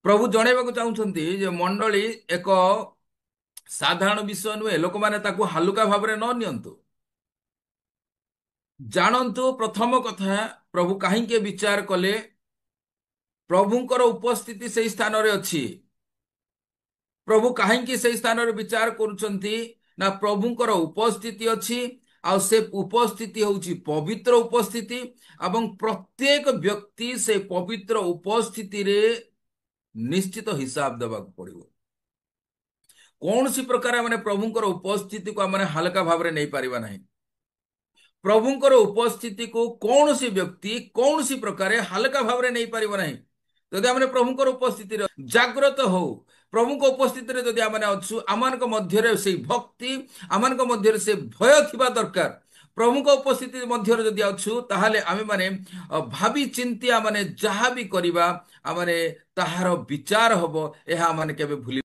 ପ୍ରଭୁ ଜଣେଇବାକୁ ଚାହୁଁଛନ୍ତି ଯେ ମଣ୍ଡଳୀ ଏକ ସାଧାରଣ ବିଷୟ ନୁହେଁ, ଲୋକମାନେ ତାକୁ ହାଲୁକା ଭାବରେ ନ ନିଅନ୍ତୁ। ଜାଣନ୍ତୁ ପ୍ରଥମ କଥା, ପ୍ରଭୁ କାହିଁକି ବିଚାର କଲେ? ପ୍ରଭୁଙ୍କର ଉପସ୍ଥିତି ସେହି ସ୍ଥାନରେ ଅଛି। ପ୍ରଭୁ କାହିଁକି ସେହି ସ୍ଥାନରେ ବିଚାର କରୁଛନ୍ତି? ନା ପ୍ରଭୁଙ୍କର ଉପସ୍ଥିତି ଅଛି, ଆଉ ସେ ଉପସ୍ଥିତି ହେଉଛି ପବିତ୍ର ଉପସ୍ଥିତି, ଏବଂ ପ୍ରତ୍ୟେକ ବ୍ୟକ୍ତି ସେ ପବିତ୍ର ଉପସ୍ଥିତିରେ ନିଶ୍ଚିତ ହିସାବ ଦେବାକୁ ପଡ଼ିବ। କୌଣସି ପ୍ରକାର ମାନେ ପ୍ରଭୁଙ୍କର ଉପସ୍ଥିତିକୁ ଆମେ ହାଲକା ଭାବରେ ନେଇପାରିବା ନାହିଁ। ପ୍ରଭୁଙ୍କର ଉପସ୍ଥିତିକୁ କୌଣସି ବ୍ୟକ୍ତି କୌଣସି ପ୍ରକାର ହାଲକା ଭାବରେ ନେଇପାରିବ ନାହିଁ। ଯଦି ଆମେ ପ୍ରଭୁଙ୍କର ଉପସ୍ଥିତିରେ ଜାଗ୍ରତ ହଉ, ପ୍ରଭୁଙ୍କ ଉପସ୍ଥିତିରେ ଯଦି ଆମେ ଅଛୁ, ଆମମାନଙ୍କ ମଧ୍ୟରେ ସେଇ ଭକ୍ତି, ଆମମାନଙ୍କ ମଧ୍ୟରେ ସେ ଭୟ ଥିବା ଦରକାର। ପ୍ରଭୁଙ୍କ ଉପସ୍ଥିତି ମଧ୍ୟରେ ଯଦି ଅଛୁ, ତାହେଲେ ଆମେମାନେ ଭାବି ଚିନ୍ତି ମାନେ ଯାହା ବି କରିବା, ଆମେ ତାହାର ବିଚାର ହବ, ଏହା ଆମେ କେବେ ଭୁଲି